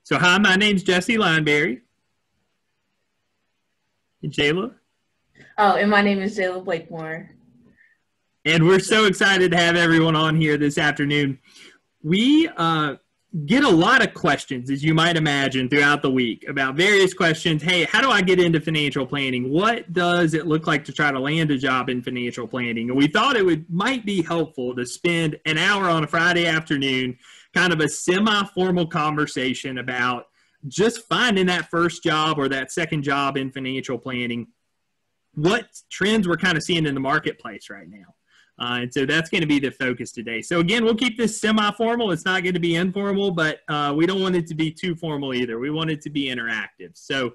So hi, my name's Jesse Lineberry. And Jayla. Oh, and my name is Jayla Blakemore. And we're so excited to have everyone on here this afternoon. We get a lot of questions, as you might imagine, throughout the week about various questions. Hey, how do I get into financial planning? What does it look like to try to land a job in financial planning? And we thought might be helpful to spend an hour on a Friday afternoon, kind of a semi-formal conversation about just finding that first job or that second job in financial planning. What trends we're kind of seeing in the marketplace right now. And so that's going to be the focus today. So again, we'll keep this semi-formal. It's not going to be informal, but we don't want it to be too formal either. We want it to be interactive. So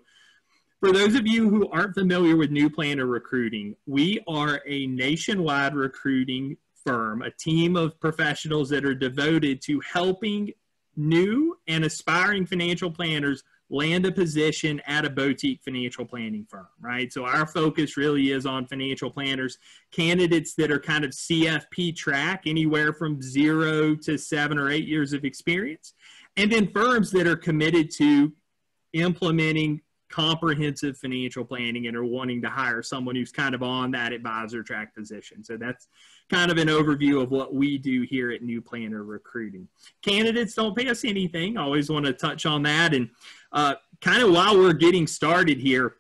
for those of you who aren't familiar with New Planner Recruiting, we are a nationwide recruiting firm, a team of professionals that are devoted to helping new and aspiring financial planners land a position at a boutique financial planning firm, right? So our focus really is on financial planners, candidates that are kind of CFP track, anywhere from 0 to 7 or 8 years of experience, and then firms that are committed to implementing comprehensive financial planning and are wanting to hire someone who's kind of on that advisor track position. So that's kind of an overview of what we do here at New Planner Recruiting. Candidates don't pay us anything. I always want to touch on that. And kind of while we're getting started here,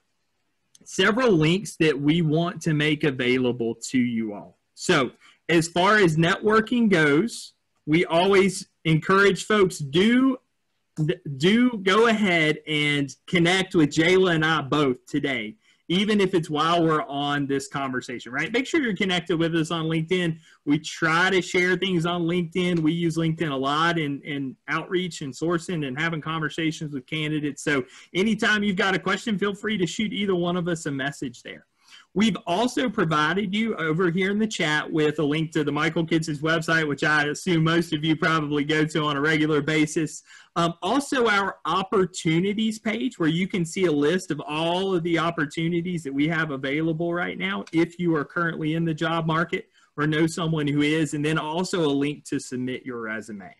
several links that we want to make available to you all. So as far as networking goes, we always encourage folks do go ahead and connect with Jayla and I both today, even if it's while we're on this conversation, right? Make sure you're connected with us on LinkedIn. We try to share things on LinkedIn. We use LinkedIn a lot in outreach and sourcing and having conversations with candidates. So anytime you've got a question, feel free to shoot either one of us a message there. We've also provided you over here in the chat with a link to the Michael Kids' website, which I assume most of you probably go to on a regular basis. Also our opportunities page, where you can see a list of all of the opportunities that we have available right now if you are currently in the job market or know someone who is, and then also a link to submit your resume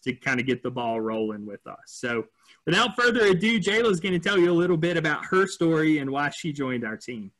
to kind of get the ball rolling with us. So without further ado, Jayla is going to tell you a little bit about her story and why she joined our team.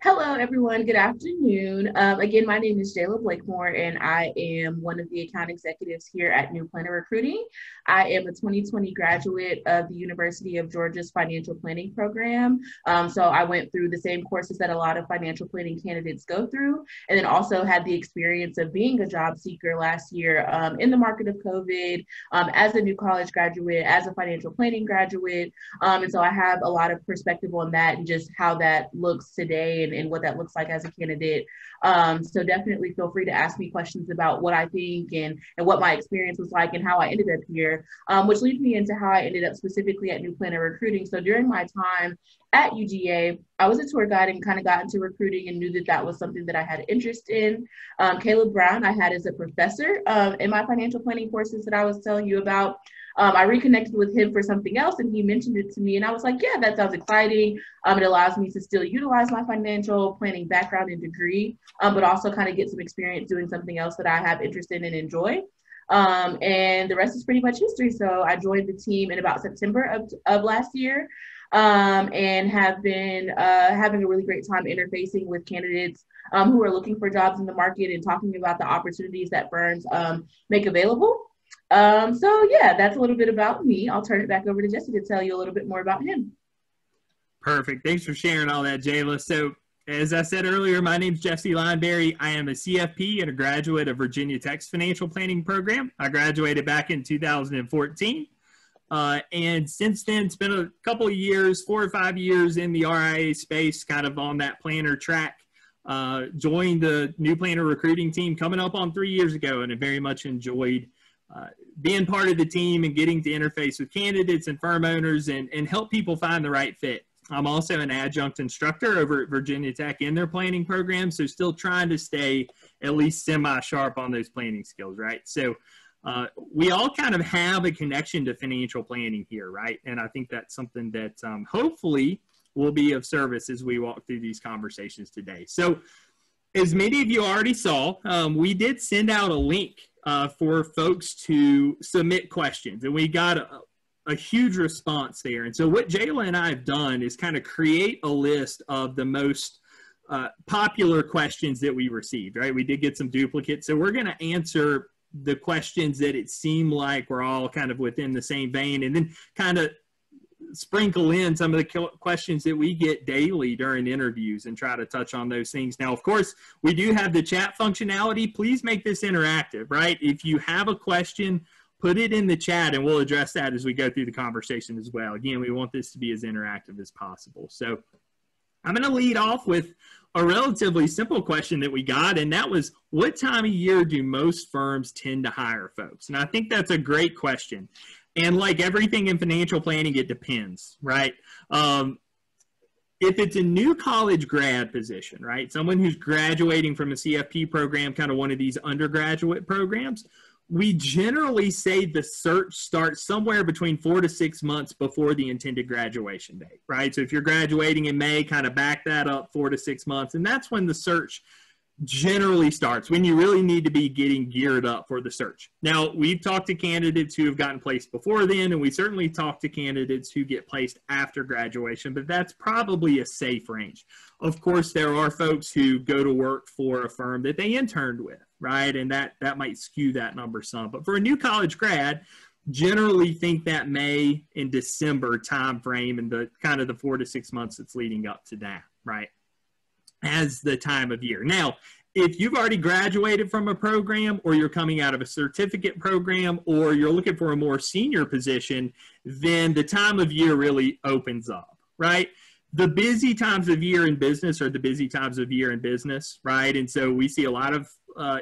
Hello, everyone. Good afternoon. Again, my name is Jayla Blakemore, and I am one of the account executives here at New Planner Recruiting. I am a 2020 graduate of the University of Georgia's financial planning program. So I went through the same courses that a lot of financial planning candidates go through, and then also had the experience of being a job seeker last year in the market of COVID, as a new college graduate, as a financial planning graduate. And so I have a lot of perspective on that and just how that looks today and what that looks like as a candidate. So definitely feel free to ask me questions about what I think and what my experience was like and how I ended up here, which leads me into how I ended up specifically at New Planner Recruiting. So during my time at UGA, I was a tour guide and kind of got into recruiting and knew that that was something that I had interest in. Caleb Brown, I had as a professor in my financial planning courses that I was telling you about. I reconnected with him for something else, and he mentioned it to me, and I was like, yeah, that sounds exciting. It allows me to still utilize my financial planning background and degree, but also kind of get some experience doing something else that I have interest in and enjoy. And the rest is pretty much history. So I joined the team in about September of last year, and have been having a really great time interfacing with candidates who are looking for jobs in the market and talking about the opportunities that firms make available. So yeah, that's a little bit about me. I'll turn it back over to Jesse to tell you a little bit more about him. Perfect. Thanks for sharing all that, Jayla. So as I said earlier, my name is Jesse Lineberry. I am a CFP and a graduate of Virginia Tech's financial planning program. I graduated back in 2014. And since then, it's been a couple of years, 4 or 5 years in the RIA space, kind of on that planner track. Joined the New Planner Recruiting team coming up on 3 years ago, and I very much enjoyed being part of the team and getting to interface with candidates and firm owners and help people find the right fit. I'm also an adjunct instructor over at Virginia Tech in their planning program, so still trying to stay at least semi-sharp on those planning skills, right? So we all kind of have a connection to financial planning here, right? And I think that's something that hopefully will be of service as we walk through these conversations today. So as many of you already saw, we did send out a link for folks to submit questions, and we got a huge response there. And so what Jayla and I have done is kind of create a list of the most popular questions that we received, right? We did get some duplicates. So we're going to answer the questions that it seemed like were all kind of within the same vein, and then kind of sprinkle in some of the questions that we get daily during interviews and try to touch on those things. Now, of course, we do have the chat functionality. Please make this interactive, right? If you have a question, put it in the chat and we'll address that as we go through the conversation as well. Again, we want this to be as interactive as possible. So I'm going to lead off with a relatively simple question that we got, and that was, what time of year do most firms tend to hire folks? And I think that's a great question. And like everything in financial planning, it depends, right? If it's a new college grad position, right? Someone who's graduating from a CFP program, kind of one of these undergraduate programs, we generally say the search starts somewhere between 4 to 6 months before the intended graduation date, right? So if you're graduating in May, kind of back that up 4 to 6 months. And that's when the search generally starts, when you really need to be getting geared up for the search. Now, we've talked to candidates who have gotten placed before then, and we certainly talked to candidates who get placed after graduation, but that's probably a safe range. Of course, there are folks who go to work for a firm that they interned with, right? And that might skew that number some. But for a new college grad, generally think that May and December time frame and the kind of the 4 to 6 months that's leading up to that, right, as the time of year. Now, if you've already graduated from a program, or you're coming out of a certificate program, or you're looking for a more senior position, then the time of year really opens up, right? The busy times of year in business are the busy times of year in business, right? And so we see a lot of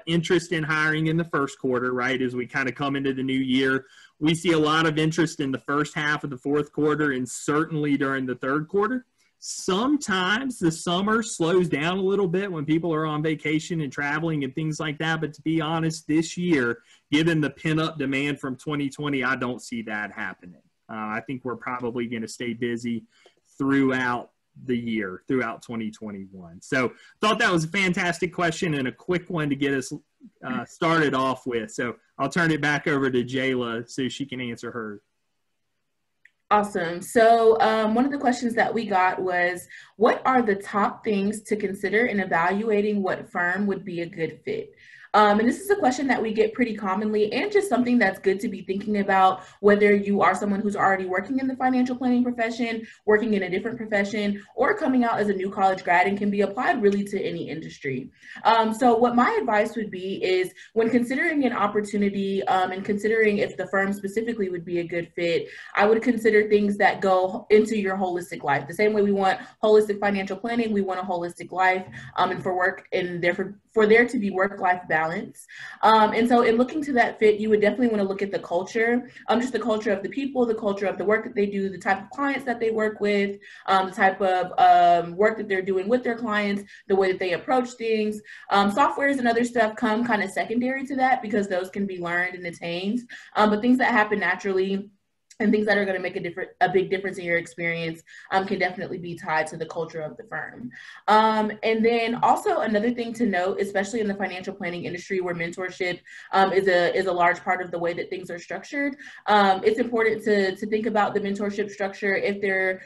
interest in hiring in the first quarter, right, as we kind of come into the new year. We see a lot of interest in the first half of the fourth quarter, and certainly during the third quarter. Sometimes the summer slows down a little bit when people are on vacation and traveling and things like that. But to be honest, this year, given the pent-up demand from 2020, I don't see that happening. I think we're probably going to stay busy throughout the year, throughout 2021. So thought that was a fantastic question and a quick one to get us started off with. So I'll turn it back over to Jayla so she can answer her. Awesome. So one of the questions that we got was, what are the top things to consider in evaluating what firm would be a good fit? And this is a question that we get pretty commonly, and just something that's good to be thinking about, whether you are someone who's already working in the financial planning profession, working in a different profession, or coming out as a new college grad, and can be applied really to any industry. So what my advice would be is, when considering an opportunity and considering if the firm specifically would be a good fit, I would consider things that go into your holistic life. The same way we want holistic financial planning, we want a holistic life, and for work, and therefore for there to be work-life balance. And so in looking to that fit, you would definitely want to look at the culture, just the culture of the people, the culture of the work that they do, the type of clients that they work with, the type of work that they're doing with their clients, the way that they approach things. Softwares and other stuff come kind of secondary to that, because those can be learned and attained. But things that happen naturally, and things that are going to make a big difference in your experience, can definitely be tied to the culture of the firm. And then also another thing to note, especially in the financial planning industry, where mentorship is a large part of the way that things are structured, it's important to think about the mentorship structure. If there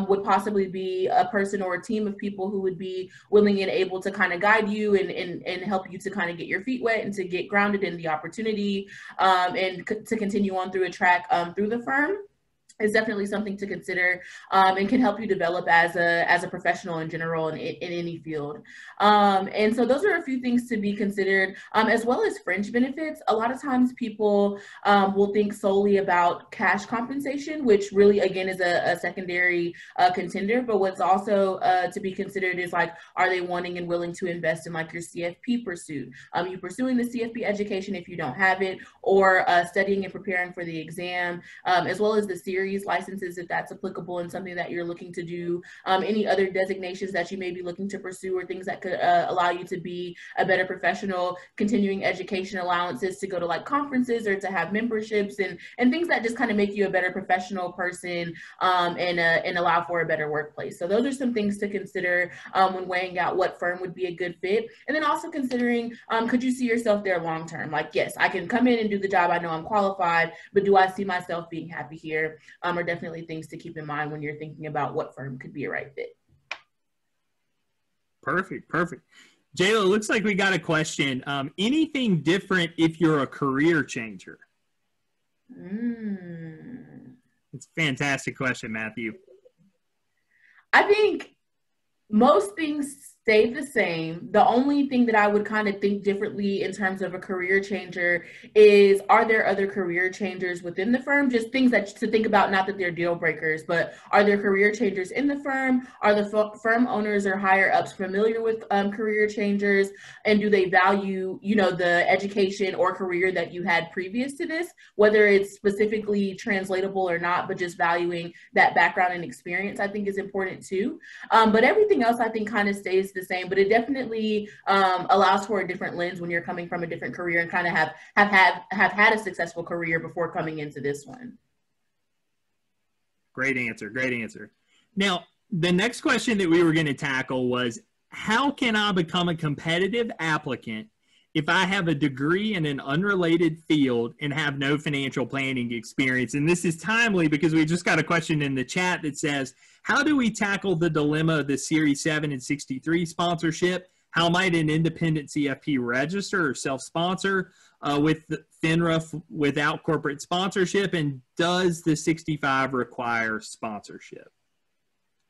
would possibly be a person or a team of people who would be willing and able to kind of guide you and help you to kind of get your feet wet and to get grounded in the opportunity, and to continue on through a track through the firm, is definitely something to consider, and can help you develop as a professional in general in any field. And so those are a few things to be considered, as well as fringe benefits. A lot of times people will think solely about cash compensation, which really, again, is a secondary contender. But what's also to be considered is, like, are they wanting and willing to invest in, like, your CFP pursuit? You pursuing the CFP education if you don't have it, or studying and preparing for the exam, as well as the series series licenses if that's applicable and something that you're looking to do, any other designations that you may be looking to pursue or things that could allow you to be a better professional, continuing education allowances to go to like conferences or to have memberships and things that just kind of make you a better professional person, and allow for a better workplace. So those are some things to consider when weighing out what firm would be a good fit. And then also considering, could you see yourself there long term? Like, yes, I can come in and do the job. I know I'm qualified, but do I see myself being happy here? Are definitely things to keep in mind when you're thinking about what firm could be a right fit. Perfect. Jayla, it looks like we got a question. Anything different if you're a career changer? It's a fantastic question, Matthew. I think most things stay the same. The only thing that I would kind of think differently in terms of a career changer is, are there other career changers within the firm? Just things that to think about, not that they're deal breakers, but are there career changers in the firm? Are the firm owners or higher ups familiar with career changers? And do they value, the education or career that you had previous to this, whether it's specifically translatable or not, but just valuing that background and experience, I think is important too. But everything else I think kind of stays the same, but it definitely allows for a different lens when you're coming from a different career and kind of have had a successful career before coming into this one. Great answer. Now, the next question that we were going to tackle was, how can I become a competitive applicant if I have a degree in an unrelated field and have no financial planning experience? And this is timely because we just got a question in the chat that says, how do we tackle the dilemma of the Series 7 and 63 sponsorship? How might an independent CFP register or self-sponsor with FINRA without corporate sponsorship? And does the 65 require sponsorship?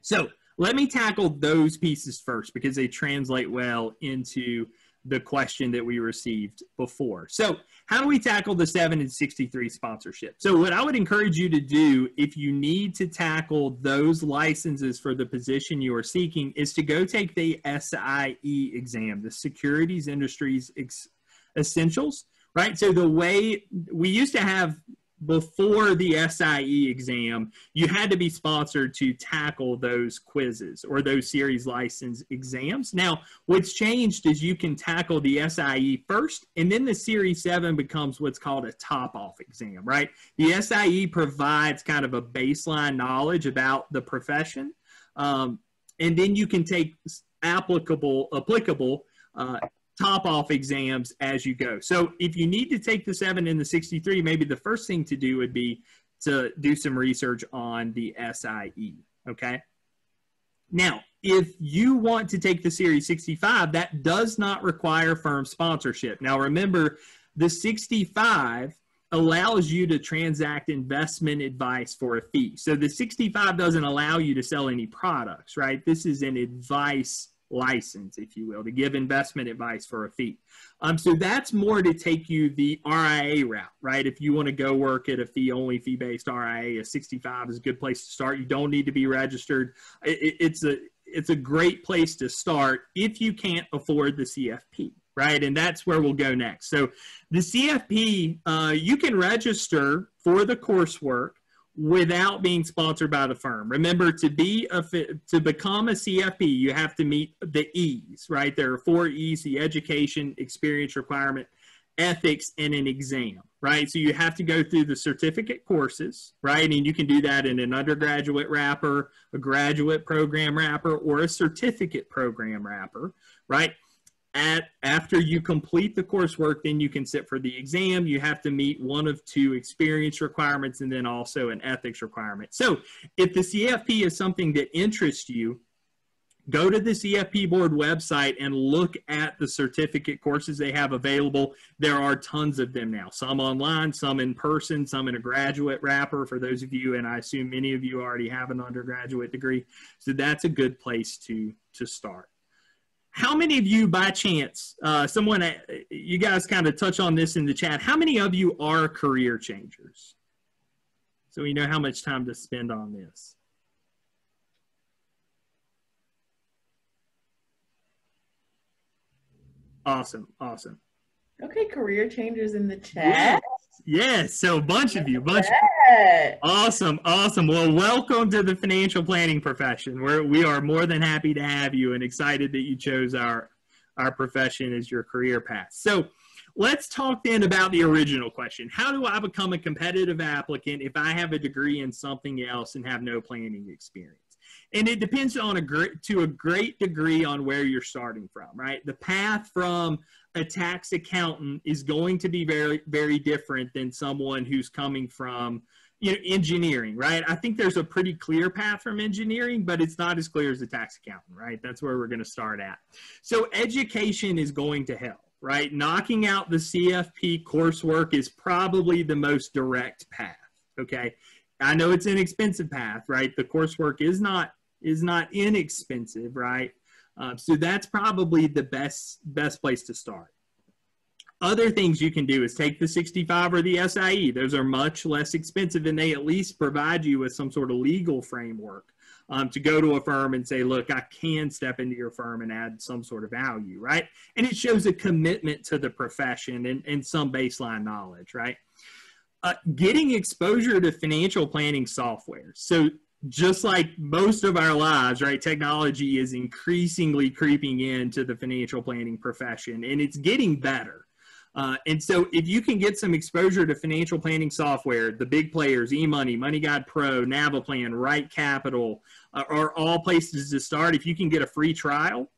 So let me tackle those pieces first because they translate well into the question that we received before. So how do we tackle the 7 and 63 sponsorship? So what I would encourage you to do if you need to tackle those licenses for the position you are seeking is to go take the SIE exam, the Securities Industries Essentials, right? So the way we used to have before the SIE exam, you had to be sponsored to tackle those quizzes or those series license exams. Now, what's changed is you can tackle the SIE first, and then the Series 7 becomes what's called a top-off exam, right? The SIE provides kind of a baseline knowledge about the profession, and then you can take applicable top-off exams as you go. So if you need to take the 7 and the 63, maybe the first thing to do would be to do some research on the SIE, okay? Now, if you want to take the Series 65, that does not require firm sponsorship. Now, remember, the 65 allows you to transact investment advice for a fee. So the 65 doesn't allow you to sell any products, right? This is an advice license, if you will, to give investment advice for a fee. So that's more to take you the RIA route, right? If you want to go work at a fee-only, fee-based RIA, a 65 is a good place to start. You don't need to be registered. It's a great place to start if you can't afford the CFP, right? And that's where we'll go next. So the CFP, you can register for the coursework without being sponsored by the firm. Remember, to become a CFP, you have to meet the E's, right? There are 4 E's: the education, experience requirement, ethics, and an exam, right? So you have to go through the certificate courses, right? And you can do that in an undergraduate wrapper, a graduate program wrapper, or a certificate program wrapper, right? After you complete the coursework, then you can sit for the exam. You have to meet one of 2 experience requirements and then also an ethics requirement. So if the CFP is something that interests you, go to the CFP board website and look at the certificate courses they have available. There are tons of them now, some online, some in person, some in a graduate wrapper for those of you, and I assume many of you already have an undergraduate degree. So that's a good place to start. How many of you, by chance, you guys kind of touch on this in the chat, how many of you are career changers? So we know how much time to spend on this. Awesome. Okay, career changers in the chat. Yes. So a bunch of you. Awesome. Awesome. Well, welcome to the financial planning profession. We are more than happy to have you and excited that you chose our profession as your career path. So let's talk then about the original question. How do I become a competitive applicant if I have a degree in something else and have no planning experience? And it depends to a great degree on where you're starting from, right? The path from a tax accountant is going to be very, very different than someone who's coming from, engineering, right? I think there's a pretty clear path from engineering, but it's not as clear as a tax accountant, right? That's where we're going to start at. So education is going to help, right? Knocking out the CFP coursework is probably the most direct path, okay? I know it's an expensive path, right? The coursework is not inexpensive, right? So that's probably the best place to start. Other things you can do is take the 65 or the SIE. Those are much less expensive, and they at least provide you with some sort of legal framework to go to a firm and say, look, I can step into your firm and add some sort of value, right? And it shows a commitment to the profession and some baseline knowledge, right? Getting exposure to financial planning software. So just like most of our lives, right, technology is increasingly creeping into the financial planning profession, and it's getting better. And so if you can get some exposure to financial planning software, the big players, eMoney, MoneyGuide Pro, Navaplan, Right Capital, are all places to start. If you can get a free trial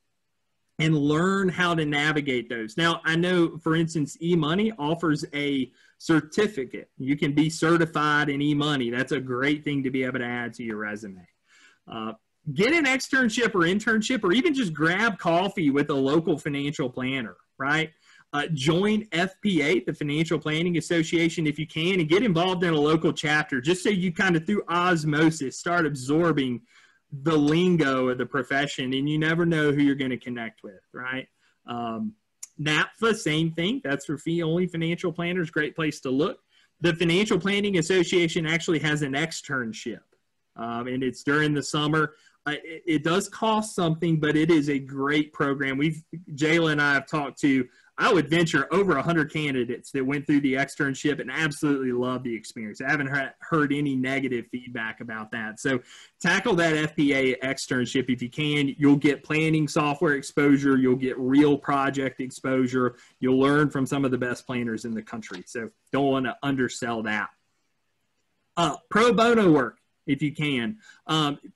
and learn how to navigate those. Now, I know, for instance, eMoney offers a certificate. You can be certified in eMoney. That's a great thing to be able to add to your resume. Get an externship or internship, or even just grab coffee with a local financial planner, right? Join FPA, the Financial Planning Association, if you can, and get involved in a local chapter, just so you kind of through osmosis start absorbing the lingo of the profession, and you never know who you're going to connect with, right? NAPFA, same thing. That's for fee-only financial planners. Great place to look. The Financial Planning Association actually has an externship, and it's during the summer. It does cost something, but it is a great program. Jayla and I have talked to, I would venture, over 100 candidates that went through the externship and absolutely loved the experience. I haven't heard any negative feedback about that. So tackle that FPA externship if you can. You'll get planning software exposure. You'll get real project exposure. You'll learn from some of the best planners in the country. So don't want to undersell that. Pro bono work, if you can.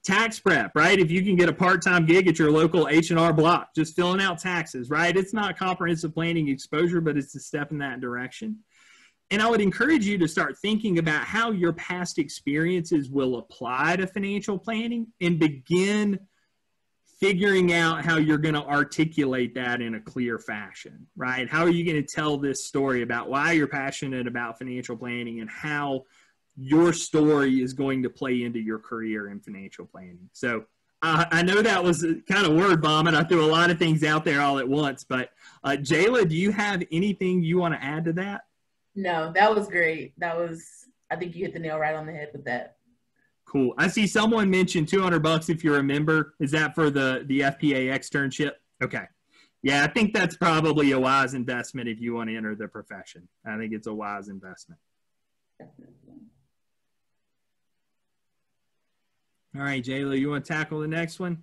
Tax prep, right? If you can get a part-time gig at your local H&R Block, just filling out taxes, right? It's not comprehensive planning exposure, but it's a step in that direction. And I would encourage you to start thinking about how your past experiences will apply to financial planning and begin figuring out how you're going to articulate that in a clear fashion, right? How are you going to tell this story about why you're passionate about financial planning and how your story is going to play into your career in financial planning? So I know that was kind of word vomit. I threw a lot of things out there all at once, but Jayla, do you have anything you want to add to that? No, that was great. I think you hit the nail right on the head with that. Cool. I see someone mentioned $200 if you're a member. Is that for the FPA externship? Okay. Yeah, I think that's probably a wise investment if you want to enter the profession. I think it's a wise investment. Definitely. All right, Jayla, you want to tackle the next one?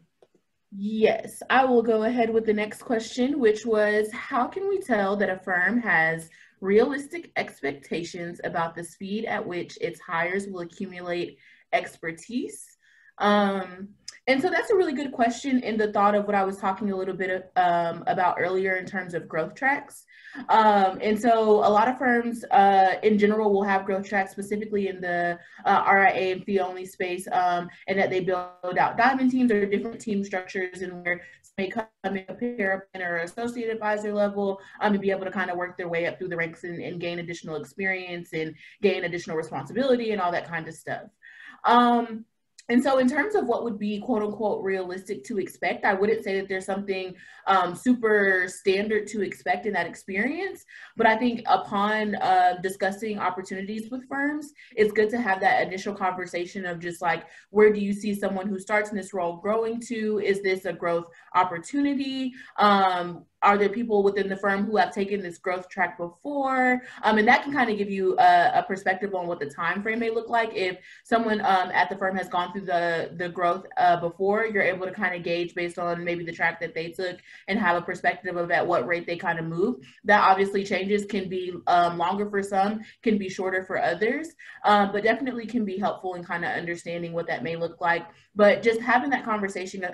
Yes, I will go ahead with the next question, which was, how can we tell that a firm has realistic expectations about the speed at which its hires will accumulate expertise? And so that's a really good question in the thought of what I was talking a little bit about earlier in terms of growth tracks. And so a lot of firms in general will have growth tracks specifically in the RIA and fee-only space, and that they build out diamond teams or different team structures, and where they come in a pair or associate advisor level and be able to kind of work their way up through the ranks and gain additional experience and gain additional responsibility and all that kind of stuff. And so in terms of what would be quote unquote realistic to expect, I wouldn't say that there's something super standard to expect in that experience, but I think upon discussing opportunities with firms, it's good to have that initial conversation of just like, where do you see someone who starts in this role growing to? Is this a growth opportunity? are there people within the firm who have taken this growth track before? And that can kind of give you a perspective on what the time frame may look like. If someone at the firm has gone through the growth before, you're able to kind of gauge based on maybe the track that they took and have a perspective of at what rate they kind of move. That obviously changes, can be longer for some, can be shorter for others, but definitely can be helpful in kind of understanding what that may look like. But just having that conversation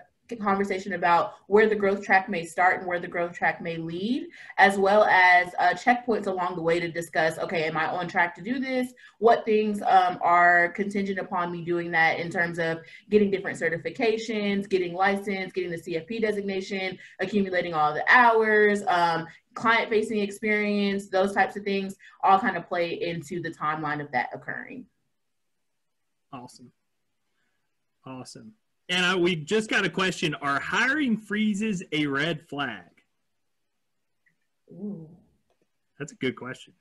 about where the growth track may start and where the growth track may lead, as well as checkpoints along the way to discuss, okay, am I on track to do this? What things are contingent upon me doing that in terms of getting different certifications, getting licensed, getting the CFP designation, accumulating all the hours, client-facing experience, those types of things all kind of play into the timeline of that occurring. Awesome. Awesome. And we just got a question. Are hiring freezes a red flag? Ooh. That's a good question.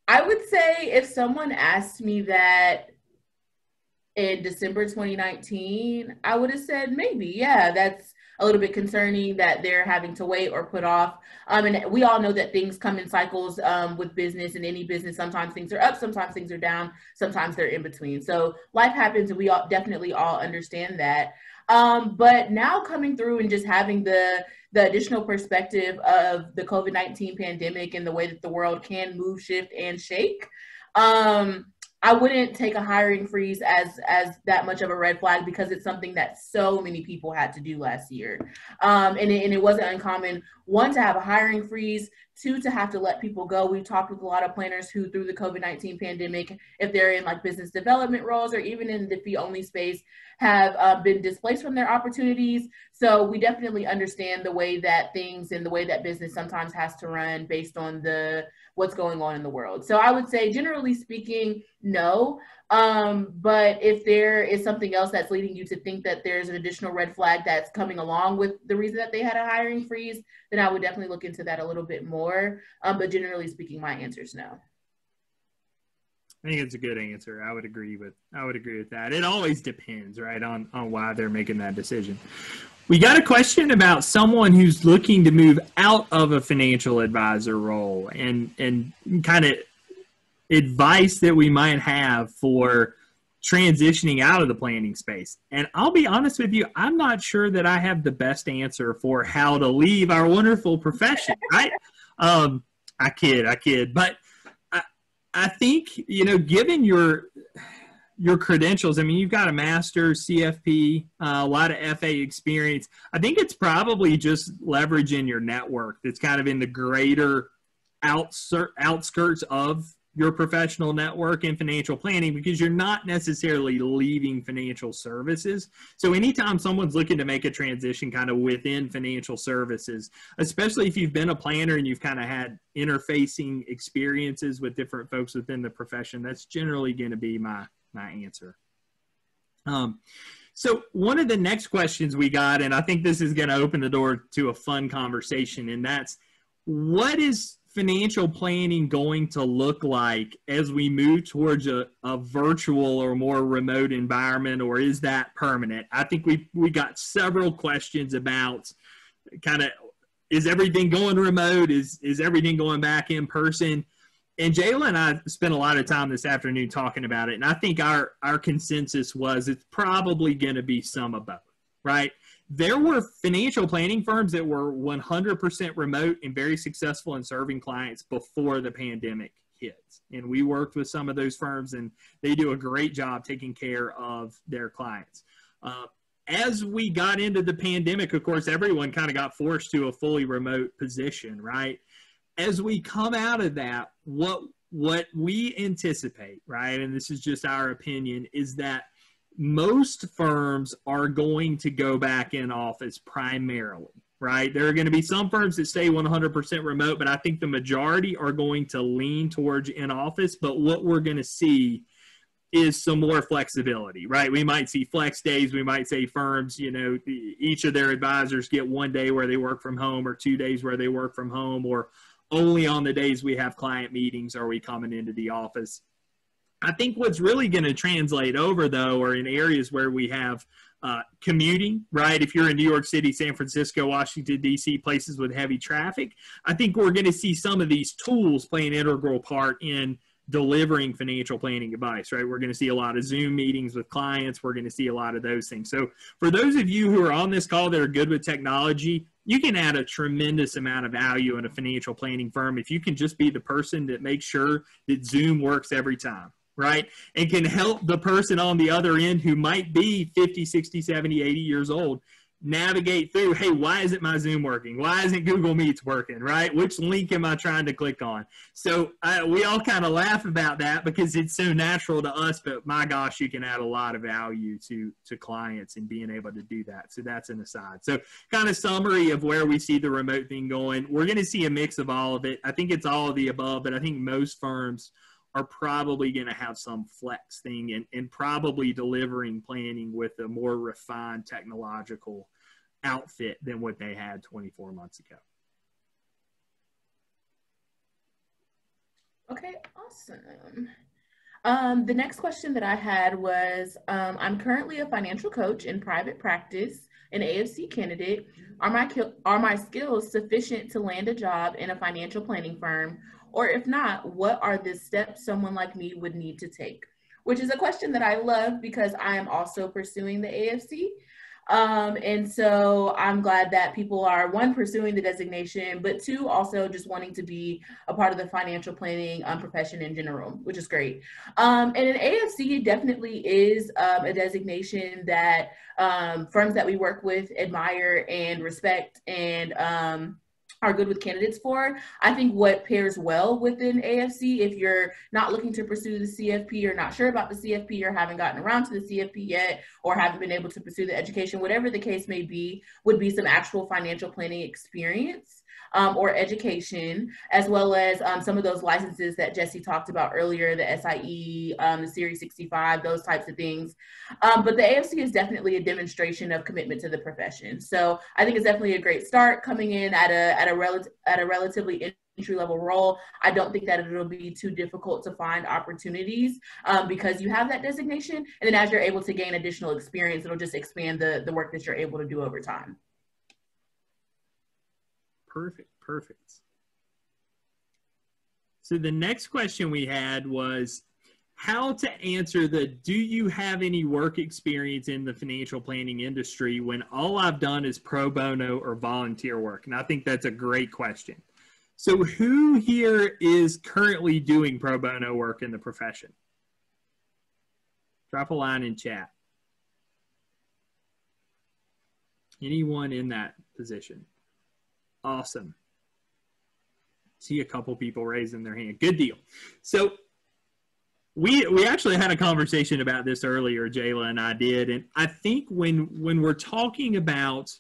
I would say if someone asked me that in December 2019, I would have said maybe, yeah, that's a little bit concerning that they're having to wait or put off. And we all know that things come in cycles with business, and any business, sometimes things are up, sometimes things are down, sometimes they're in between. So life happens, and we definitely all understand that. But now coming through and just having the additional perspective of the COVID-19 pandemic and the way that the world can move, shift, and shake, I wouldn't take a hiring freeze as that much of a red flag, because it's something that so many people had to do last year. And it wasn't uncommon, one, to have a hiring freeze, two, to have to let people go. We've talked with a lot of planners who, through the COVID-19 pandemic, if they're in like business development roles or even in the fee-only space, have been displaced from their opportunities. So we definitely understand the way that things and the way that business sometimes has to run based on what's going on in the world. So I would say, generally speaking, no. But if there is something else that's leading you to think that there's an additional red flag that's coming along with the reason that they had a hiring freeze, then I would definitely look into that a little bit more. But generally speaking, my answer is no. I think it's a good answer. I would agree with that. It always depends, right, on why they're making that decision. We got a question about someone who's looking to move out of a financial advisor role and kind of advice that we might have for transitioning out of the planning space. And I'll be honest with you, I'm not sure that I have the best answer for how to leave our wonderful profession, right? I kid. But I think, given your credentials, I mean, you've got a master's, CFP, a lot of FA experience. I think it's probably just leveraging your network that's kind of in the greater outskirts of your professional network in financial planning, because you're not necessarily leaving financial services. So anytime someone's looking to make a transition kind of within financial services, especially if you've been a planner and you've kind of had interfacing experiences with different folks within the profession, that's generally going to be my answer. So one of the next questions we got, and I think this is going to open the door to a fun conversation, and that's, what is financial planning going to look like as we move towards a virtual or more remote environment, or is that permanent? I think we got several questions about kind of, is everything going remote? Is everything going back in person? And Jayla and I spent a lot of time this afternoon talking about it, and I think our consensus was it's probably going to be some of both, right? There were financial planning firms that were 100% remote and very successful in serving clients before the pandemic hit. And we worked with some of those firms, and they do a great job taking care of their clients. As we got into the pandemic, of course, everyone kind of got forced to a fully remote position, right? As we come out of that, what we anticipate, right, and this is just our opinion, is that most firms are going to go back in office primarily, right? There are going to be some firms that stay 100% remote, but I think the majority are going to lean towards in office. But what we're going to see is some more flexibility, right? We might see flex days. We might say firms, each of their advisors get 1 day where they work from home, or 2 days where they work from home, or only on the days we have client meetings are we coming into the office. I think what's really going to translate over, though, are in areas where we have commuting, right? If you're in New York City, San Francisco, Washington, D.C., places with heavy traffic, I think we're going to see some of these tools play an integral part in delivering financial planning advice, right? We're going to see a lot of Zoom meetings with clients. We're going to see a lot of those things. So for those of you who are on this call that are good with technology, you can add a tremendous amount of value in a financial planning firm if you can just be the person that makes sure that Zoom works every time, right? And can help the person on the other end who might be 50, 60, 70, 80 years old navigate through, hey, why isn't my Zoom working? Why isn't Google Meets working, right? Which link am I trying to click on? So we all kind of laugh about that because it's so natural to us, but my gosh, you can add a lot of value to clients in being able to do that. So that's an aside. So kind of summary of where we see the remote thing going. We're going to see a mix of all of it. I think it's all of the above, but I think most firms are probably going to have some flex thing and probably delivering planning with a more refined technological outfit than what they had 24 months ago. Okay, awesome. The next question that I had was, I'm currently a financial coach in private practice, an AFC candidate. Are my skills sufficient to land a job in a financial planning firm? Or if not, what are the steps someone like me would need to take? Which is a question that I love because I am also pursuing the AFC. And so I'm glad that people are, one, pursuing the designation, but two, also just wanting to be a part of the financial planning profession in general, which is great. And an AFC definitely is a designation that firms that we work with admire and respect and are good with candidates for. I think what pairs well with an AFC, if you're not looking to pursue the CFP or not sure about the CFP or haven't gotten around to the CFP yet or haven't been able to pursue the education, whatever the case may be, would be some actual financial planning experience or education, as well as some of those licenses that Jesse talked about earlier, the SIE, the Series 65, those types of things. But the AFC is definitely a demonstration of commitment to the profession. So I think it's definitely a great start coming in at a relatively entry-level role. I don't think that it'll be too difficult to find opportunities because you have that designation. And then as you're able to gain additional experience, it'll just expand the work that you're able to do over time. Perfect. So the next question we had was how to answer the, do you have any work experience in the financial planning industry when all I've done is pro bono or volunteer work? And I think that's a great question. So who here is currently doing pro bono work in the profession? Drop a line in chat. Anyone in that position? Awesome. See a couple people raising their hand. Good deal. So we actually had a conversation about this earlier, Jayla and I did. And I think when we're talking about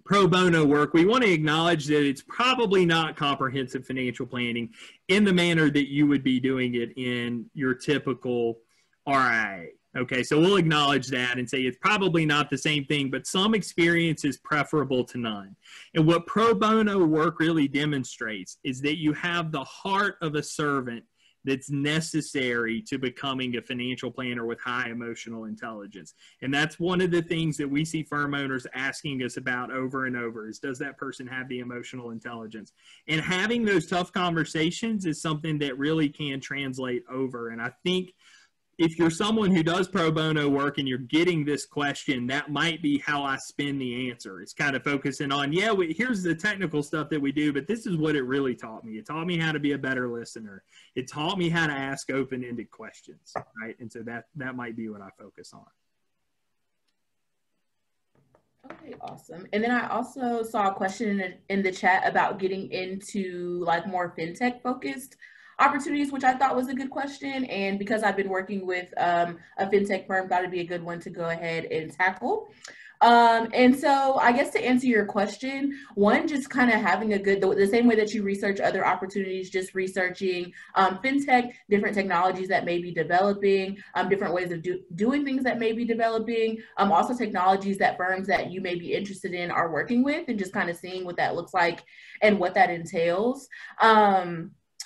pro bono work, we want to acknowledge that it's probably not comprehensive financial planning in the manner that you would be doing it in your typical RIA. Okay, so we'll acknowledge that and say it's probably not the same thing, but some experience is preferable to none. And what pro bono work really demonstrates is that you have the heart of a servant that's necessary to becoming a financial planner with high emotional intelligence. And that's one of the things that we see firm owners asking us about over and over is, does that person have the emotional intelligence? And having those tough conversations is something that really can translate over. And I think if you're someone who does pro bono work and you're getting this question, that might be how I spin the answer. It's kind of focusing on, yeah, here's the technical stuff that we do, but this is what it really taught me. It taught me how to be a better listener. It taught me how to ask open-ended questions, right? And so that might be what I focus on. Okay, awesome. And then I also saw a question in the chat about getting into like more fintech focused opportunities, which I thought was a good question. And because I've been working with a fintech firm, thought it'd be a good one to go ahead and tackle. And so I guess to answer your question, one, just kind of having the same way that you research other opportunities, just researching fintech, different technologies that may be developing, different ways of doing things that may be developing, also technologies that firms that you may be interested in are working with, and just kind of seeing what that looks like and what that entails.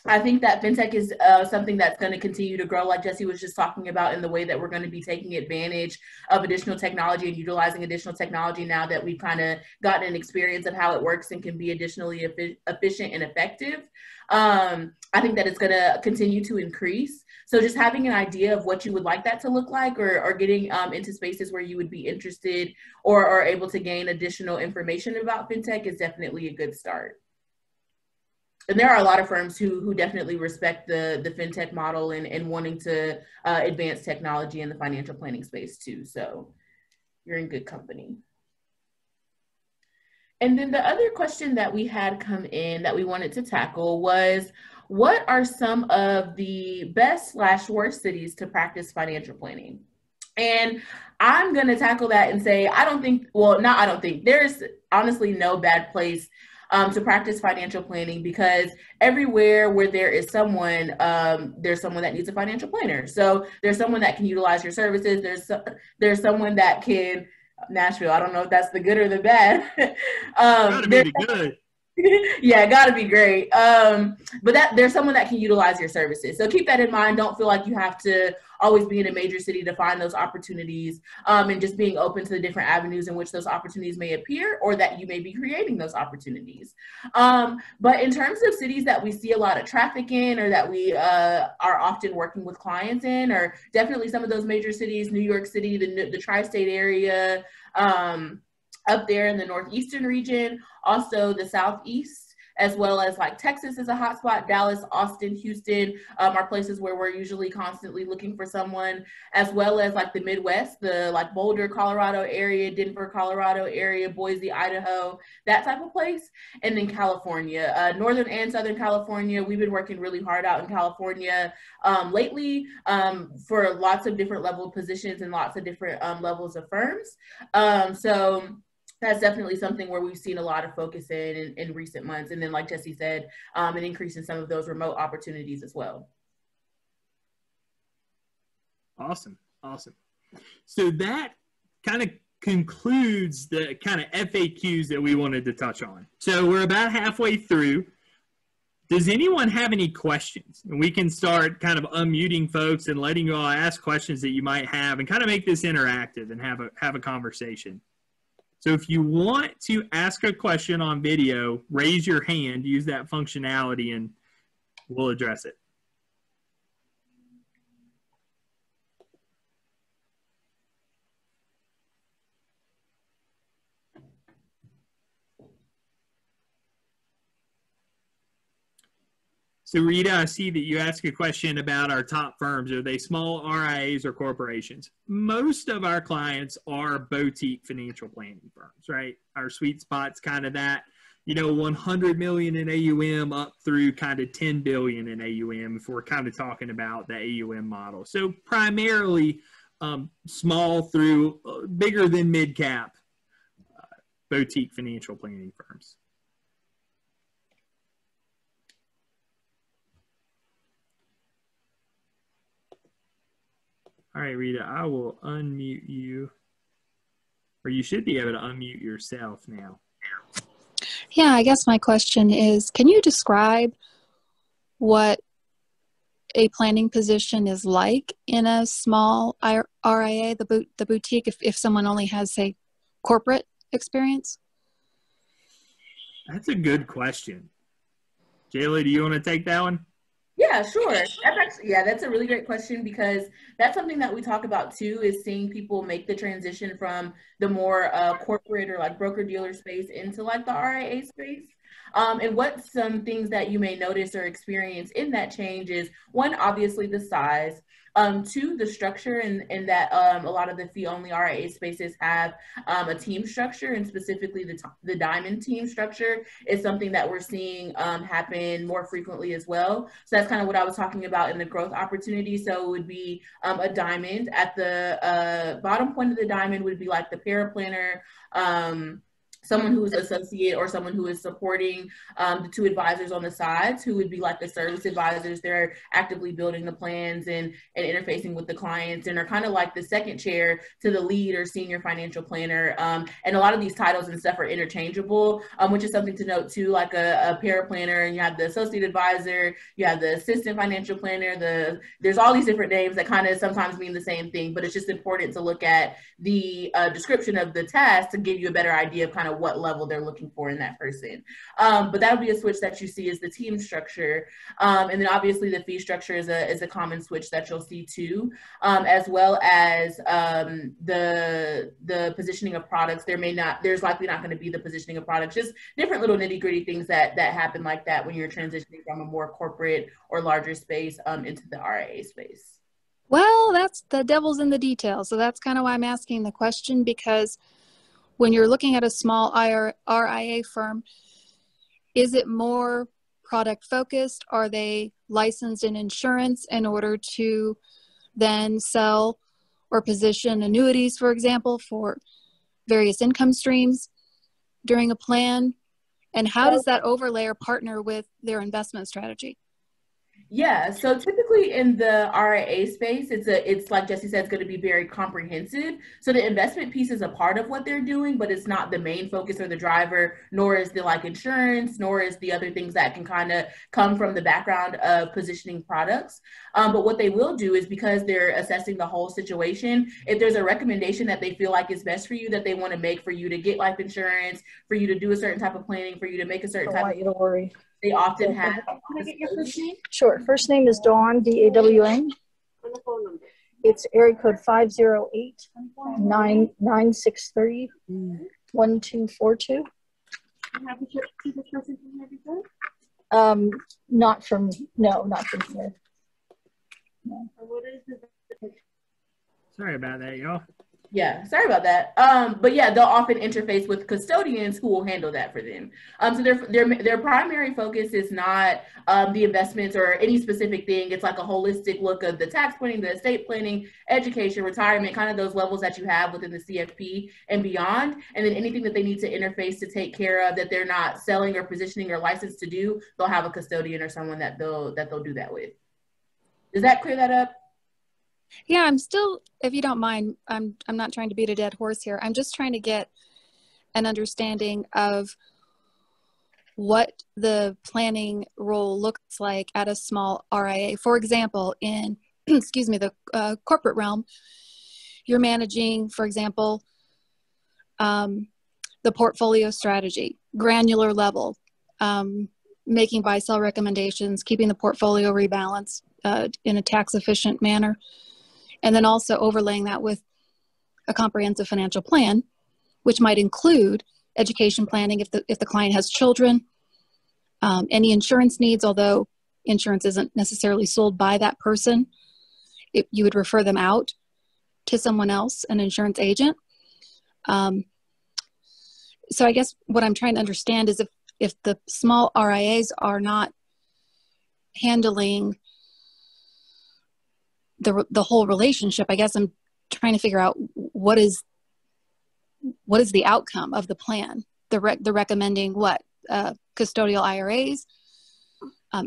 I think that fintech is something that's going to continue to grow, like Jesse was just talking about, in the way that we're going to be taking advantage of additional technology and utilizing additional technology now that we've kind of gotten an experience of how it works and can be additionally efficient and effective. I think that it's going to continue to increase. So just having an idea of what you would like that to look like, or getting into spaces where you would be interested or are able to gain additional information about fintech is definitely a good start. And there are a lot of firms who definitely respect the fintech model and wanting to advance technology in the financial planning space too. So you're in good company. And then the other question that we had come in that we wanted to tackle was, what are some of the best/worst cities to practice financial planning? And I'm going to tackle that and say, there's honestly no bad place to practice financial planning, because everywhere where there is someone, there's someone that needs a financial planner. So there's someone that can utilize your services. There's someone that can, Nashville, I don't know if that's the good or the bad. Gotta be the good. Yeah, gotta be great. But there's someone that can utilize your services. So keep that in mind. Don't feel like you have to always be in a major city to find those opportunities, and just being open to the different avenues in which those opportunities may appear, or that you may be creating those opportunities. But in terms of cities that we see a lot of traffic in, or that we are often working with clients in, or definitely some of those major cities, New York City, the tri-state area, up there in the northeastern region, also the southeast, as well as like Texas is a hotspot. Dallas, Austin, Houston are places where we're usually constantly looking for someone, as well as like the Midwest, the like Boulder, Colorado area, Denver, Colorado area, Boise, Idaho, that type of place. And then California, Northern and Southern California. We've been working really hard out in California lately for lots of different level positions and lots of different levels of firms. So that's definitely something where we've seen a lot of focus in recent months. And then, like Jesse said, an increase in some of those remote opportunities as well. Awesome. So that kind of concludes the kind of FAQs that we wanted to touch on. So we're about halfway through. Does anyone have any questions? And we can start kind of unmuting folks and letting you all ask questions that you might have, and kind of make this interactive and have a conversation. So if you want to ask a question on video, raise your hand, use that functionality, and we'll address it. So Rita, I see that you asked a question about our top firms. Are they small RIAs or corporations? Most of our clients are boutique financial planning firms, right? Our sweet spot's kind of that, 100 million in AUM up through kind of 10 billion in AUM, if we're kind of talking about the AUM model. So primarily small through bigger than mid-cap boutique financial planning firms. All right, Rita, I will unmute you, or you should be able to unmute yourself now. Yeah, I guess my question is, can you describe what a planning position is like in a small RIA, the boutique, if someone only has, say, corporate experience? That's a good question. Jayla, do you want to take that one? Yeah, sure. That's a really great question, because that's something that we talk about too, is seeing people make the transition from the more corporate or like broker dealer space into like the RIA space. And what some things that you may notice or experience in that change is, one, obviously the size. Two, the structure, and that a lot of the fee-only RIA spaces have a team structure, and specifically the diamond team structure is something that we're seeing happen more frequently as well. So that's kind of what I was talking about in the growth opportunity. So it would be a diamond. At the bottom point of the diamond would be like the paraplanner someone who is associate or someone who is supporting the two advisors on the sides, who would be like the service advisors. They're actively building the plans and interfacing with the clients, and are kind of like the second chair to the lead or senior financial planner. And a lot of these titles and stuff are interchangeable, which is something to note too, like a paraplanner, and you have the associate advisor, you have the assistant financial planner, there's all these different names that kind of sometimes mean the same thing, but it's just important to look at the description of the task to give you a better idea of kind of what level they're looking for in that person. But that would be a switch that you see is the team structure. And then obviously the fee structure is a common switch that you'll see too, as well as the positioning of products. There's likely not going to be the positioning of products, just different little nitty gritty things that happen like that when you're transitioning from a more corporate or larger space into the RIA space. Well, that's the devil's in the details. So that's kind of why I'm asking the question, because when you're looking at a small RIA firm, is it more product focused? Are they licensed in insurance in order to then sell or position annuities, for example, for various income streams during a plan? And how does that overlay or partner with their investment strategy? Yeah, so typically in the RIA space, it's like Jesse said, it's going to be very comprehensive. So the investment piece is a part of what they're doing, but it's not the main focus or the driver, nor is the like insurance, nor is the other things that can kind of come from the background of positioning products. But what they will do is, because they're assessing the whole situation, if there's a recommendation that they feel like is best for you, that they want to make for you to get life insurance, for you to do a certain type of planning, for you to make a certain type of, to worry. They often have. Can I get your first name? Sure. First name is Dawn, D-A-W-N. And the phone number. It's area code 508-963-1242. Have you seen this person from here before? Not from here. No. What is the Sorry about that, y'all. Yeah, sorry about that. But yeah, they'll often interface with custodians who will handle that for them. So their primary focus is not the investments or any specific thing. It's like a holistic look of the tax planning, the estate planning, education, retirement, kind of those levels that you have within the CFP and beyond. And then anything that they need to interface to take care of that they're not selling or positioning or licensed to do, they'll have a custodian or someone that they'll do that with. Does that clear that up? Yeah, I'm still, if you don't mind, I'm not trying to beat a dead horse here. I'm just trying to get an understanding of what the planning role looks like at a small RIA. For example, in, excuse me, the corporate realm, you're managing, for example, the portfolio strategy, granular level, making buy-sell recommendations, keeping the portfolio rebalanced in a tax-efficient manner, and then also overlaying that with a comprehensive financial plan, which might include education planning if the client has children, any insurance needs, although insurance isn't necessarily sold by that person. You would refer them out to someone else, an insurance agent. So I guess what I'm trying to understand is if the small RIAs are not handling the whole relationship, I guess I'm trying to figure out what is the outcome of the plan. The recommending what? Custodial IRAs,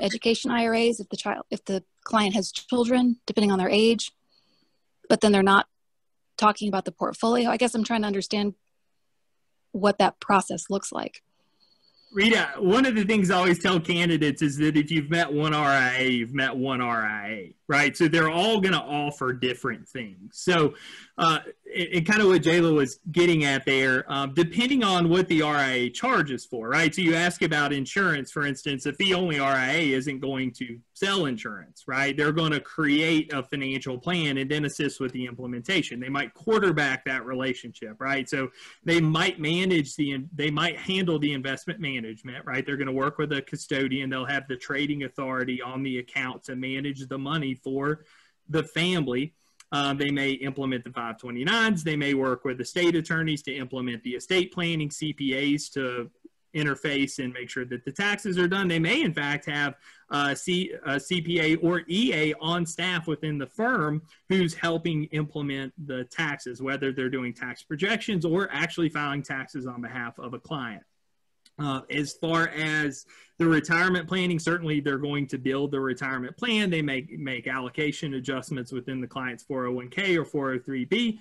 education IRAs if the client has children, depending on their age, but then they're not talking about the portfolio. I guess I'm trying to understand what that process looks like. Rita, one of the things I always tell candidates is that if you've met one RIA, you've met one RIA, right? So they're all going to offer different things. So and kind of what Jayla was getting at there, depending on what the RIA charges for, right? So you ask about insurance, for instance, a fee-only RIA isn't going to sell insurance, right? They're going to create a financial plan and then assist with the implementation. They might quarterback that relationship, right? So they might handle the investment management, right? They're going to work with a custodian. They'll have the trading authority on the account to manage the money for the family. They may implement the 529s. They may work with the state attorneys to implement the estate planning, CPAs to interface and make sure that the taxes are done. They may, in fact, have a CPA or EA on staff within the firm who's helping implement the taxes, whether they're doing tax projections or actually filing taxes on behalf of a client. As far as the retirement planning, certainly they're going to build the retirement plan. They make allocation adjustments within the client's 401k or 403b.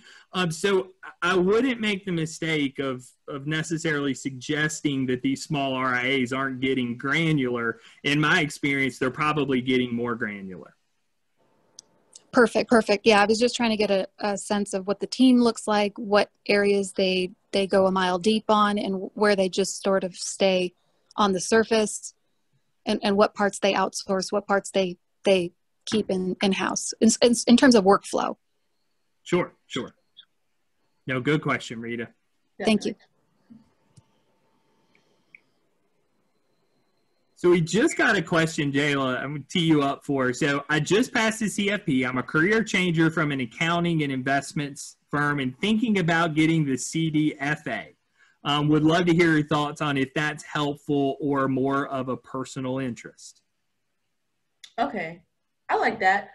So I wouldn't make the mistake of necessarily suggesting that these small RIAs aren't getting granular. In my experience, they're probably getting more granular. Perfect. Yeah, I was just trying to get a sense of what the team looks like, what areas they go a mile deep on, and where they just sort of stay on the surface, and what parts they outsource, what parts they keep in-house in terms of workflow. Sure. No, good question, Rita. Thank you. So we just got a question, Jayla, I'm going to tee you up for. So I just passed the CFP. I'm a career changer from an accounting and investments firm and thinking about getting the CDFA. Would love to hear your thoughts on if that's helpful or more of a personal interest. Okay, I like that.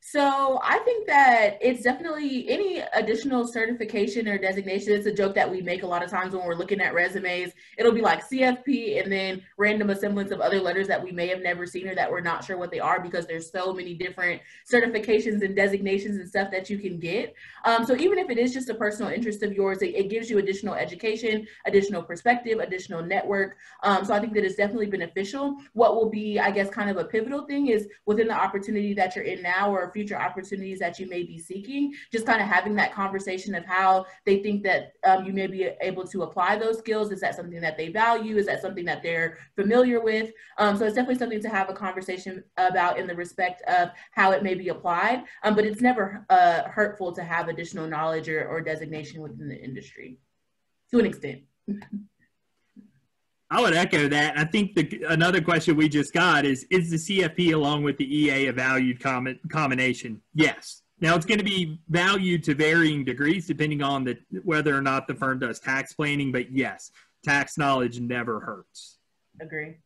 So I think that it's definitely any additional certification or designation. It's a joke that we make a lot of times when we're looking at resumes. It'll be like CFP and then random assemblance of other letters that we may have never seen or that we're not sure what they are, because there's so many different certifications and designations and stuff that you can get. So even if it is just a personal interest of yours, it gives you additional education, additional perspective, additional network. So I think that it's definitely beneficial. What will be, I guess, kind of a pivotal thing is within the opportunity that you're in now or future opportunities that you may be seeking, just kind of having that conversation of how they think that you may be able to apply those skills. Is that something that they value? Is that something that they're familiar with? So it's definitely something to have a conversation about in the respect of how it may be applied, but it's never hurtful to have additional knowledge or designation within the industry to an extent. I would echo that. I think another question we just got is the CFP along with the EA a valued combination? Yes. Now, it's going to be valued to varying degrees depending on whether or not the firm does tax planning, but yes, tax knowledge never hurts. Agree.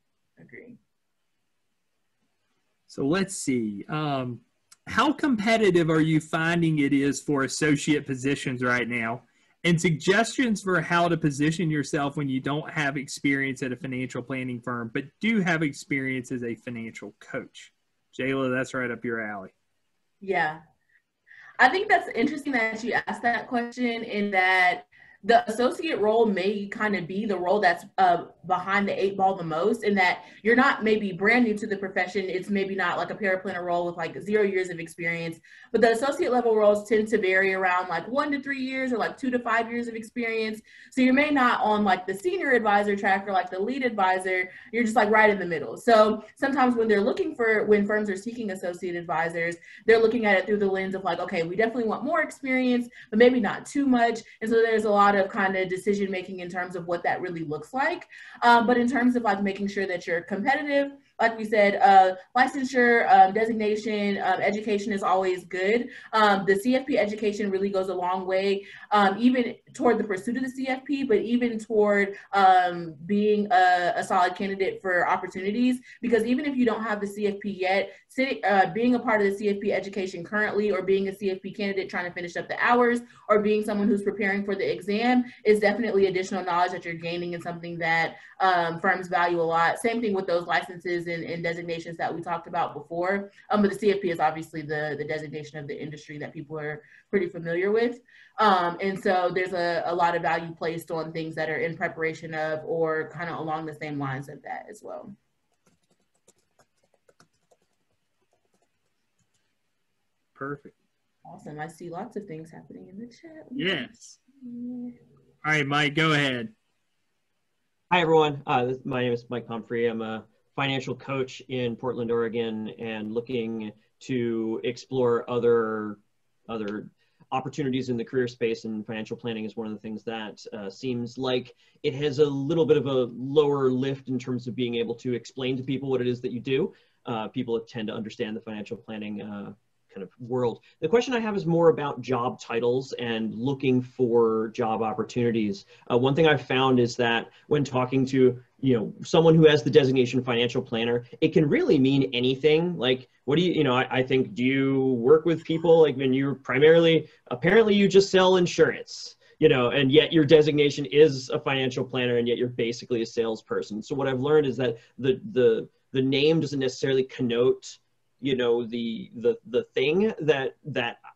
So let's see. How competitive are you finding it is for associate positions right now? And suggestions for how to position yourself when you don't have experience at a financial planning firm, but do have experience as a financial coach. Jayla, that's right up your alley. Yeah. I think that's interesting that you asked that question, in that the associate role may kind of be the role that's behind the 8 ball the most, in that you're not maybe brand new to the profession. It's maybe not like a paraplanner role with like 0 years of experience, but the associate level roles tend to vary around like 1 to 3 years or like 2 to 5 years of experience. So you may not on like the senior advisor track or like the lead advisor, you're just like right in the middle. So sometimes when firms are seeking associate advisors, they're looking at it through the lens of like, okay, we definitely want more experience, but maybe not too much. And so there's a lot of kind of decision making in terms of what that really looks like. But in terms of like making sure that you're competitive, like we said, licensure, designation, education is always good. The CFP education really goes a long way, even toward the pursuit of the CFP, but even toward being a solid candidate for opportunities. Because even if you don't have the CFP yet, being a part of the CFP education currently, or being a CFP candidate trying to finish up the hours, or being someone who's preparing for the exam is definitely additional knowledge that you're gaining, and something that firms value a lot. Same thing with those licenses and designations that we talked about before. But the CFP is obviously the designation of the industry that people are pretty familiar with. And so there's a lot of value placed on things that are in preparation of, or kind of along the same lines of that as well. Perfect. Awesome. I see lots of things happening in the chat. Yes. All right, Mike, go ahead. Hi, everyone. My name is Mike Humphrey. I'm a financial coach in Portland, Oregon, and looking to explore other opportunities in the career space, and financial planning is one of the things that seems like it has a little bit of a lower lift in terms of being able to explain to people what it is that you do. People tend to understand the financial planning kind of world. The question I have is more about job titles and looking for job opportunities. One thing I've found is that when talking to someone who has the designation financial planner, it can really mean anything. Like, what do you, I think, do you work with people, like when you're apparently you just sell insurance, and yet your designation is a financial planner, and yet you're basically a salesperson. So what I've learned is that the name doesn't necessarily connote, the thing that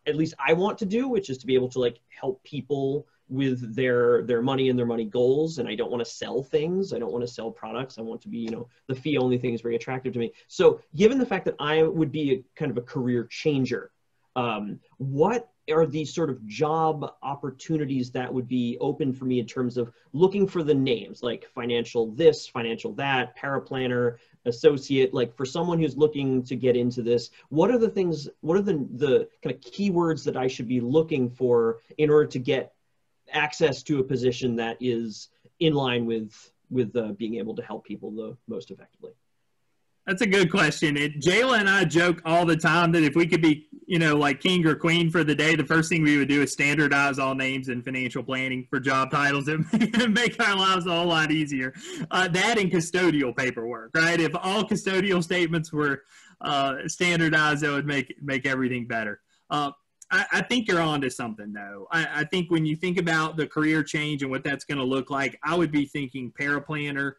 at least I want to do, which is to be able to like help people with their money and their money goals. And I don't want to sell things. I don't want to sell products. I want to be, the fee only thing is very attractive to me. So given the fact that I would be a kind of a career changer, what are the sort of job opportunities that would be open for me in terms of looking for the names, like financial this, financial that, paraplanner, associate? Like for someone who's looking to get into this, what are the kind of keywords that I should be looking for in order to get access to a position that is in line with being able to help people the most effectively? That's a good question. Jayla and I joke all the time that if we could be, like king or queen for the day, the first thing we would do is standardize all names in financial planning for job titles and make our lives a whole lot easier. That and custodial paperwork, right? If all custodial statements were standardized, that would make everything better. I think you're onto something, though. I think when you think about the career change and what that's going to look like, I would be thinking paraplanner,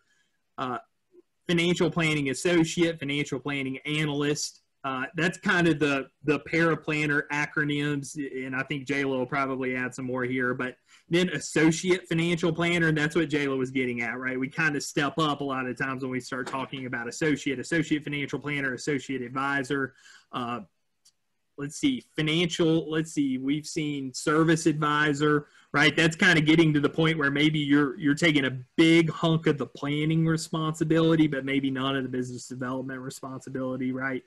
financial planning associate, financial planning analyst. That's kind of the paraplanner acronyms, and I think Jayla will probably add some more here. But then associate financial planner, and that's what Jayla was getting at, right? We kind of step up a lot of times when we start talking about associate financial planner, associate advisor. We've seen service advisor, right? That's kind of getting to the point where maybe you're taking a big hunk of the planning responsibility, but maybe none of the business development responsibility, right?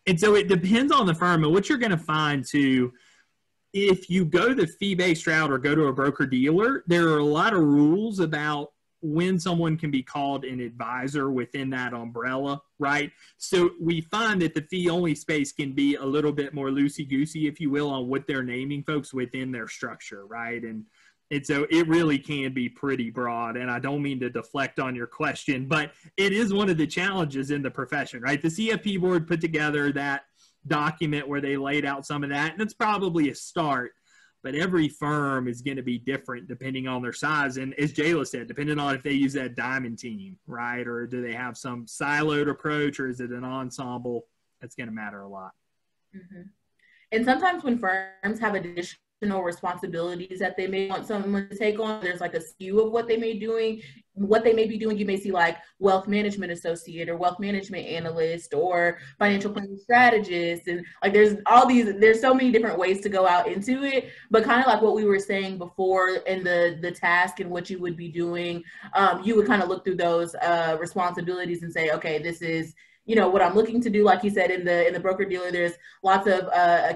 And so it depends on the firm. And what you're going to find too, if you go the fee-based route or go to a broker-dealer, there are a lot of rules about when someone can be called an advisor within that umbrella, right? So we find that the fee-only space can be a little bit more loosey-goosey, if you will, on what they're naming folks within their structure, right? And so it really can be pretty broad, and I don't mean to deflect on your question, but it is one of the challenges in the profession, right? The CFP board put together that document where they laid out some of that, and it's probably a start. But every firm is going to be different depending on their size. And as Jayla said, depending on if they use that diamond team, right? Or do they have some siloed approach, or is it an ensemble? That's going to matter a lot. Mm-hmm. And sometimes when firms have additional responsibilities that they may want someone to take on, there's like a skew of what they may be doing. You may see like wealth management associate or wealth management analyst or financial planning strategist. And like there's so many different ways to go out into it, but kind of like what we were saying before in the task and what you would be doing, you would kind of look through those responsibilities and say, okay, this is what I'm looking to do. Like you said, in the broker dealer, there's lots of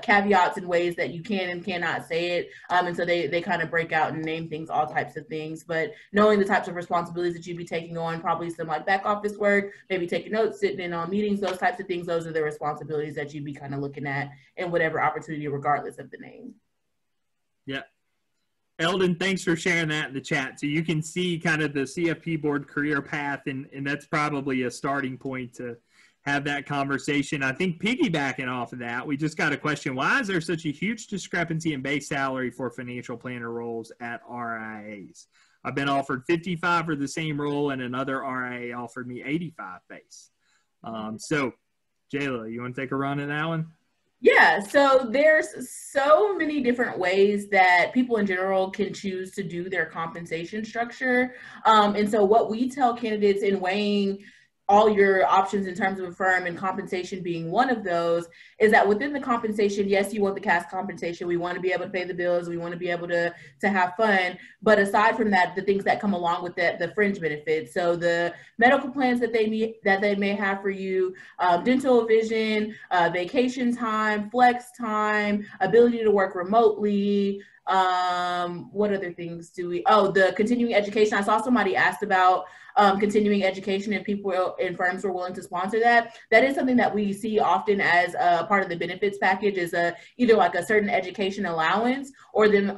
caveats and ways that you can and cannot say it. And so they kind of break out and name things, all types of things. But knowing the types of responsibilities that you'd be taking on, probably some like back office work, maybe taking notes, sitting in on meetings, those types of things, those are the responsibilities that you'd be kind of looking at in whatever opportunity, regardless of the name. Yeah. Eldon, thanks for sharing that in the chat. So you can see kind of the CFP board career path, and that's probably a starting point to have that conversation. I think piggybacking off of that, we just got a question. Why is there such a huge discrepancy in base salary for financial planner roles at RIAs? I've been offered 55 for the same role, and another RIA offered me 85 base. So Jayla, you want to take a run at that one? Yeah, so there's so many different ways that people in general can choose to do their compensation structure. And so what we tell candidates in weighing all your options in terms of a firm, and compensation being one of those, is that within the compensation, yes, you want the cash compensation. We want to be able to pay the bills. We want to be able to have fun. But aside from that, the things that come along with that, the fringe benefits. So the medical plans that they may have for you, dental, vision, vacation time, flex time, ability to work remotely, What other things do we, oh, the continuing education. I saw somebody asked about continuing education, and people in firms were willing to sponsor that. That is something that we see often as part of the benefits package, is either like a certain education allowance, or them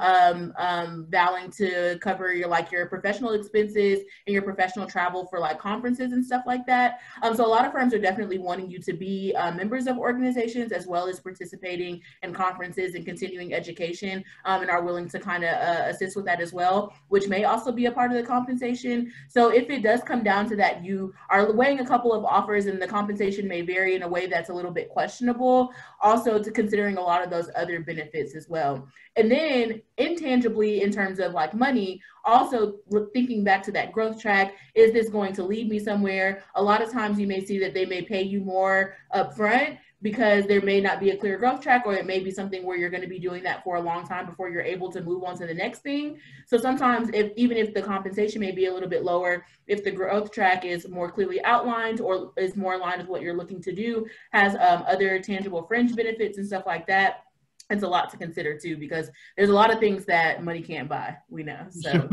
vowing to cover your professional expenses and your professional travel for like conferences and stuff like that. So a lot of firms are definitely wanting you to be members of organizations, as well as participating in conferences and continuing education, and are willing to kind of assist with that as well, which may also be a part of the compensation. So if it does come down to that, you are weighing a couple of offers and the compensation may vary in a way that's a little bit questionable, also to considering a lot of those other benefits as well. And then intangibly, in terms of like money, also thinking back to that growth track, is this going to lead me somewhere? A lot of times you may see that they may pay you more upfront because there may not be a clear growth track, or it may be something where you're going to be doing that for a long time before you're able to move on to the next thing. So sometimes even if the compensation may be a little bit lower, if the growth track is more clearly outlined or is more aligned with what you're looking to do, has other tangible fringe benefits and stuff like that, it's a lot to consider too, because there's a lot of things that money can't buy, we know. So.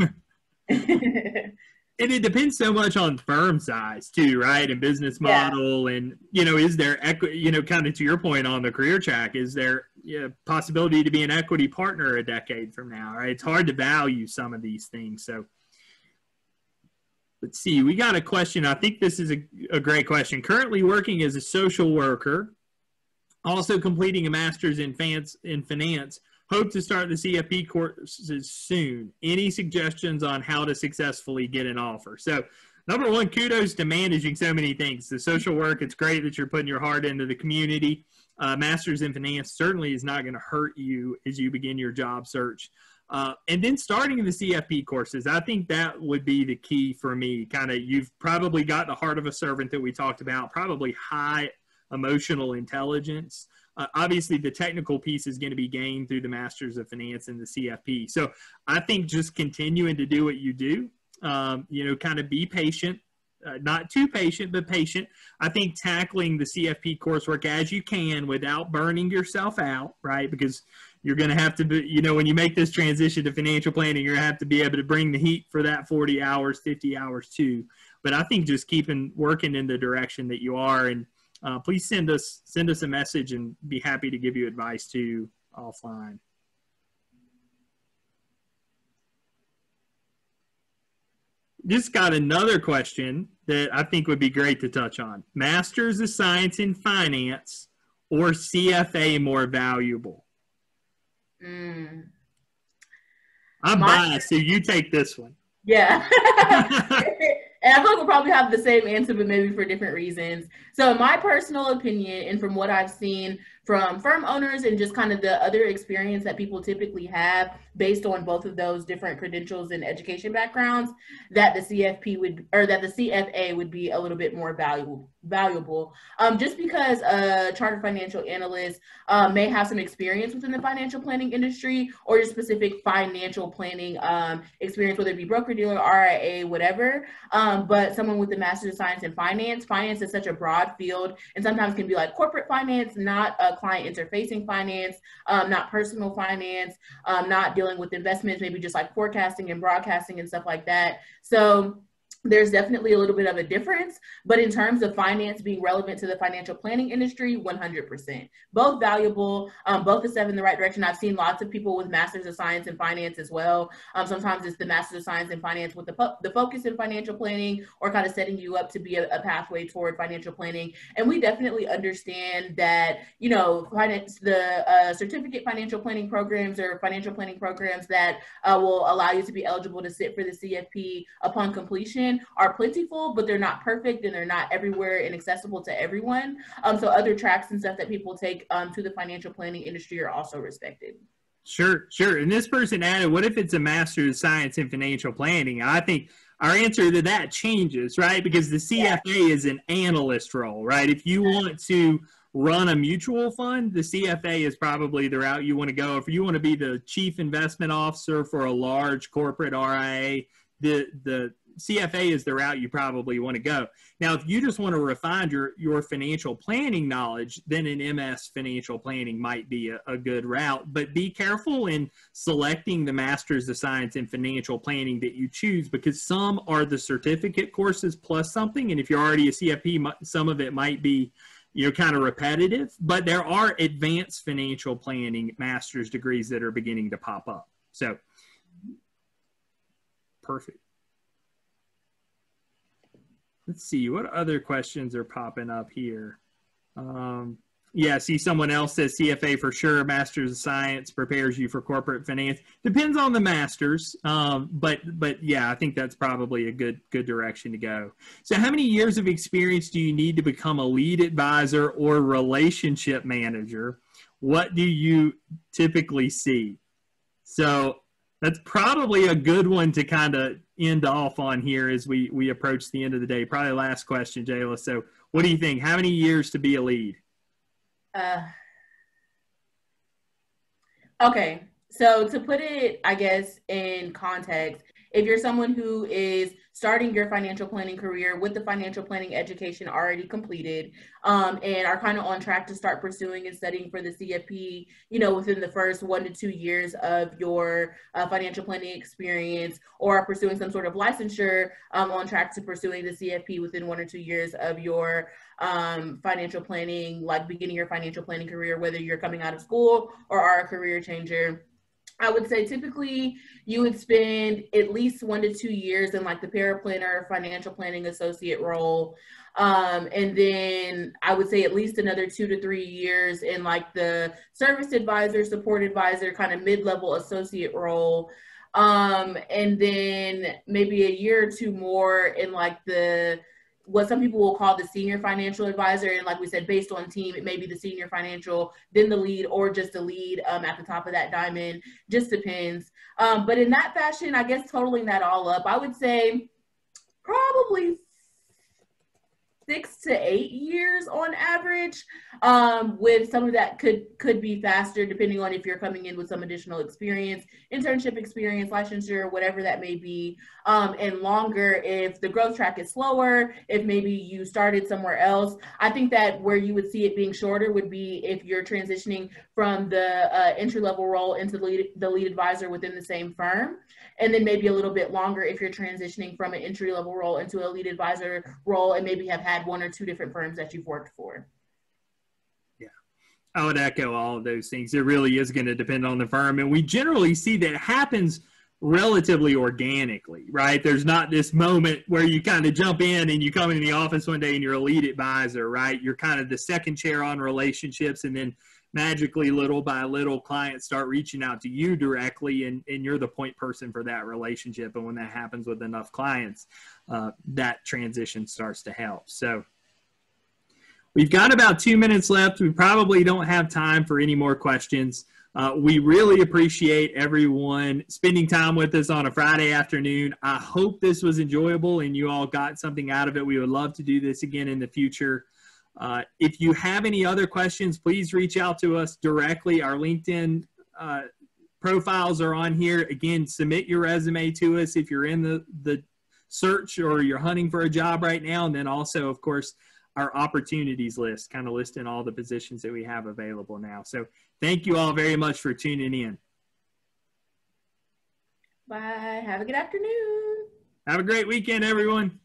And it depends so much on firm size too, right? And business model, and, is there equity, kind of to your point on the career track, is there possibility to be an equity partner a decade from now, right? It's hard to value some of these things. So let's see, we got a question. I think this is a great question. Currently working as a social worker, also completing a master's in finance, hope to start the CFP courses soon. Any suggestions on how to successfully get an offer? So number one, kudos to managing so many things. The social work, it's great that you're putting your heart into the community. Master's in finance certainly is not going to hurt you as you begin your job search. And then starting the CFP courses, I think that would be the key for me. Kind of, you've probably got the heart of a servant that we talked about, probably high emotional intelligence. Obviously, the technical piece is going to be gained through the Masters of Finance and the CFP. So I think just continuing to do what you do, kind of be patient, not too patient, but patient. I think tackling the CFP coursework as you can without burning yourself out, right? Because you're going to have to be, when you make this transition to financial planning, you're going to have to be able to bring the heat for that 40 hours, 50 hours too. But I think just working in the direction that you are, and please send us a message, and be happy to give you advice too offline. Just got another question that I think would be great to touch on. Masters of Science in Finance or CFA more valuable? I'm biased, so you take this one. Yeah. And I feel like we'll probably have the same answer, but maybe for different reasons. So in my personal opinion, and from what I've seen from firm owners and just kind of the other experience that people typically have based on both of those different credentials and education backgrounds, that the CFA would be a little bit more valuable. Just because a chartered financial analyst may have some experience within the financial planning industry, or just specific financial planning experience, whether it be broker-dealer, RIA, whatever. But someone with the Master's of Science in Finance is such a broad field, and sometimes can be like corporate finance, not client interfacing finance, not personal finance, not dealing with investments, maybe just like forecasting and broadcasting and stuff like that. So there's definitely a little bit of a difference, but in terms of finance being relevant to the financial planning industry, 100%. Both valuable, both a step in the right direction. I've seen lots of people with Masters of Science in Finance as well. Sometimes it's the Masters of Science in Finance with the focus in financial planning, or kind of setting you up to be a pathway toward financial planning. And we definitely understand that, the certificate financial planning programs, or financial planning programs that will allow you to be eligible to sit for the CFP upon completion, are plentiful, but they're not perfect, and they're not everywhere and accessible to everyone. So other tracks and stuff that people take to the financial planning industry are also respected. Sure. And this person added, what if it's a Master's of Science in Financial Planning? I think our answer to that changes, right? Because the CFA is an analyst role, right? If you want to run a mutual fund, the CFA is probably the route you want to go. If you want to be the chief investment officer for a large corporate RIA, the CFA is the route you probably want to go. Now, if you just want to refine your financial planning knowledge, then an MS financial planning might be a good route. But be careful in selecting the Master's of Science in Financial Planning that you choose, because some are the certificate courses plus something. And if you're already a CFP, some of it might be kind of repetitive. But there are advanced financial planning master's degrees that are beginning to pop up. So, perfect. Let's see, what other questions are popping up here? Yeah, I see someone else says CFA for sure, Master's of Science prepares you for corporate finance. Depends on the master's, but yeah, I think that's probably a good direction to go. So how many years of experience do you need to become a lead advisor or relationship manager? What do you typically see? So that's probably a good one to kind of end off on here as we approach the end of the day. Probably last question, Jayla. So what do you think? How many years to be a lead? Okay, so to put it, I guess, in context, if you're someone who is starting your financial planning career with the financial planning education already completed, and are kind of on track to start pursuing and studying for the CFP, within the first 1 to 2 years of your financial planning experience, or are pursuing some sort of licensure, on track to pursuing the CFP within 1 or 2 years of your financial planning, like beginning your financial planning career, whether you're coming out of school or are a career changer. I would say typically you would spend at least 1 to 2 years in like the paraplanner, financial planning associate role. And then I would say at least another 2 to 3 years in like the service advisor, support advisor, kind of mid-level associate role. And then maybe a year or two more in like what some people will call the senior financial advisor. And like we said, based on team, it may be the senior financial, then the lead, or just a lead at the top of that diamond, just depends. But in that fashion, I guess totaling that all up, I would say probably 6 to 8 years on average, with some of that could be faster depending on if you're coming in with some additional experience, internship experience, licensure, whatever that may be, and longer if the growth track is slower, if maybe you started somewhere else. I think that where you would see it being shorter would be if you're transitioning from the entry-level role into the lead advisor within the same firm, and then maybe a little bit longer if you're transitioning from an entry-level role into a lead advisor role and maybe have had 1 or 2 different firms that you've worked for. Yeah, I would echo all of those things. It really is going to depend on the firm. And we generally see that it happens relatively organically, right? There's not this moment where you kind of jump in and you come in the office one day and you're a lead advisor, right? You're kind of the second chair on relationships, and then magically, little by little, clients start reaching out to you directly, and you're the point person for that relationship. And when that happens with enough clients, that transition starts to help. So we've got about 2 minutes left. We probably don't have time for any more questions. We really appreciate everyone spending time with us on a Friday afternoon. I hope this was enjoyable and you all got something out of it. We would love to do this again in the future. If you have any other questions, please reach out to us directly. Our LinkedIn profiles are on here. Again, submit your resume to us if you're in the search or you're hunting for a job right now. And then also, of course, our opportunities list, kind of listing all the positions that we have available now. So thank you all very much for tuning in. Bye. Have a good afternoon. Have a great weekend, everyone.